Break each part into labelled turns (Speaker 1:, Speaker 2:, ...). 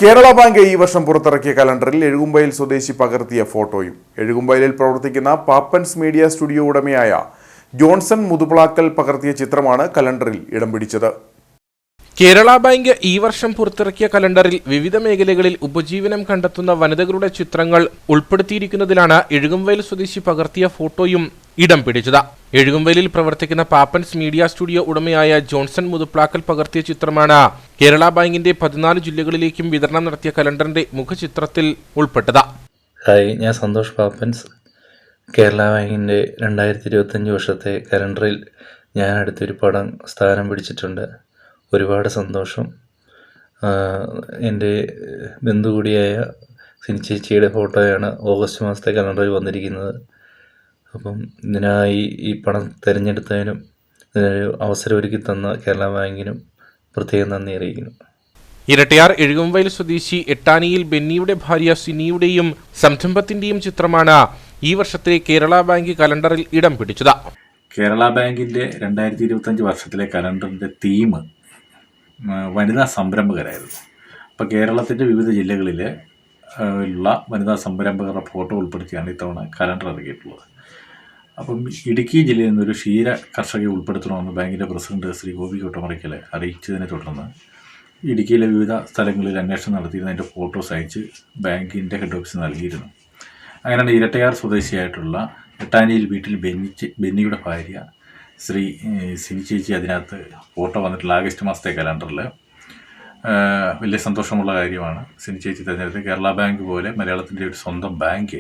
Speaker 1: Kerala bank ഈ വർഷം പുറത്തിറക്കിയ കലണ്ടറിൽ എഴുകുമ്പയിൽ സ്വദേശി പകർത്തിയ ഫോട്ടോയും. എഴുകുമ്പയിലിൽ പ്രവർത്തിക്കുന്ന പാപ്പൻസ് മീഡിയ സ്റ്റുഡിയോ ഉടമയായ ജോൺസൺ മുതുപ്ലാക്കൽ പകർത്തിയ ചിത്രമാണ് കലണ്ടറിൽ ഇടം പിടിച്ചത്.
Speaker 2: കേരള ബാങ്ക് ഈ വർഷം പുറത്തിറക്കിയ കലണ്ടറിൽ വിവിധ മേഖലകളിൽ ഉപജീവനം കണ്ടെത്തുന്ന വനിതകളുടെ ചിത്രങ്ങൾ ഉൾപ്പെടുത്തിയിരിക്കുന്നതിലാണ് എഴുകുംവയൽ സ്വദേശി പകർത്തിയ ഫോട്ടോയും ഇടം പിടിച്ചത്. എഴുകുംവയലിൽ പ്രവർത്തിക്കുന്ന പാപ്പൻസ് മീഡിയ സ്റ്റുഡിയോ ഉടമയായ ജോൺസൺ മുതുപ്ലാക്കൽ പകർത്തിയ ചിത്രമാണ് കേരള ബാങ്കിന്റെ 14 ജില്ലകളിലേക്കും വിതരണം നടത്തിയ കലണ്ടറിന്റെ മുഖചിത്രത്തിൽ ഉൾപ്പെട്ടത്.
Speaker 3: ഹായ്, ഞാൻ സന്തോഷ് പാപ്പൻസ്. കേരള ബാങ്കിന്റെ 2025 വർഷത്തെ കലണ്ടറിൽ ഞാൻ അടുത്തൊരു പടം സ്ഥാനം പിടിച്ചിട്ടുണ്ട്. ഒരുപാട് സന്തോഷം. എൻ്റെ ബന്ധു കൂടിയായ സിനി ചേച്ചിയുടെ ഫോട്ടോയാണ് ഓഗസ്റ്റ് മാസത്തെ കലണ്ടറിൽ വന്നിരിക്കുന്നത്. അപ്പം ഇതിനായി ഈ പണം തിരഞ്ഞെടുത്തതിനും ഇതിനൊരു അവസരം ഒരുക്കി തന്ന കേരള ബാങ്കിനും പ്രത്യേകം നന്ദി അറിയിക്കുന്നു.
Speaker 2: ഇരട്ടയാർ എഴുകുംവയൽ സ്വദേശി എട്ടാനിയിൽ ബെന്നിയുടെ ഭാര്യ സിനിയുടെയും സംരംഭത്തിന്റെയും ചിത്രമാണ് ഈ വർഷത്തെ കേരള ബാങ്ക് കലണ്ടറിൽ ഇടം പിടിച്ചത്.
Speaker 4: കേരള ബാങ്കിൻ്റെ 2025 വർഷത്തിലെ കലണ്ടറിൻ്റെ തീം വനിതാ സംരംഭകരായിരുന്നു. അപ്പോൾ കേരളത്തിൻ്റെ വിവിധ ജില്ലകളിൽ ഉള്ള വനിതാ സംരംഭകരുടെ ഫോട്ടോ ഉൾപ്പെടുത്തിയാണ് ഇത്തവണ കലണ്ടർ ഇറക്കിയിട്ടുള്ളത്. അപ്പം ഇടുക്കി ജില്ലയിൽ നിന്നൊരു ക്ഷീര കർഷകയെ ഉൾപ്പെടുത്തണമെന്ന് ബാങ്കിൻ്റെ പ്രസിഡന്റ് ശ്രീ ഗോപി കോട്ടമറയ്ക്കൽ അറിയിച്ചതിനെ തുടർന്ന് ഇടുക്കിയിലെ വിവിധ സ്ഥലങ്ങളിൽ അന്വേഷണം നടത്തിയിരുന്ന അതിൻ്റെ ഫോട്ടോസ് അയച്ച് ബാങ്കിൻ്റെ ഹെഡ് ഓഫീസിൽ നൽകിയിരുന്നു. അങ്ങനെയാണ് ഇരട്ടയാർ സ്വദേശിയായിട്ടുള്ള എട്ടാനിയിൽ വീട്ടിൽ ബെന്നിയുടെ ഭാര്യ ശ്രീ സിനി ചേച്ചി അതിനകത്ത് ഫോട്ടോ വന്നിട്ടുള്ള ആഗസ്റ്റ് മാസത്തെ കലണ്ടറിൽ. വലിയ സന്തോഷമുള്ള കാര്യമാണ് സിനി ചേച്ചി തിരഞ്ഞെടുത്ത്. കേരള ബാങ്ക് പോലെ മലയാളത്തിൻ്റെ ഒരു സ്വന്തം ബാങ്ക്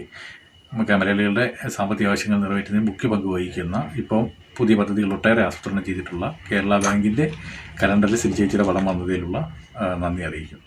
Speaker 4: മലയാളികളുടെ സാമ്പത്തിക ആവശ്യങ്ങൾ നിറവേറ്റുന്നതിന് മുഖ്യ പങ്ക് വഹിക്കുന്ന, ഇപ്പോൾ പുതിയ പദ്ധതികൾ ഒട്ടേറെ ആസൂത്രണം ചെയ്തിട്ടുള്ള കേരള ബാങ്കിൻ്റെ കലണ്ടറിൽ സിനി ചേച്ചിയുടെ പടം വന്നതിലുള്ള നന്ദി അറിയിക്കുന്നു.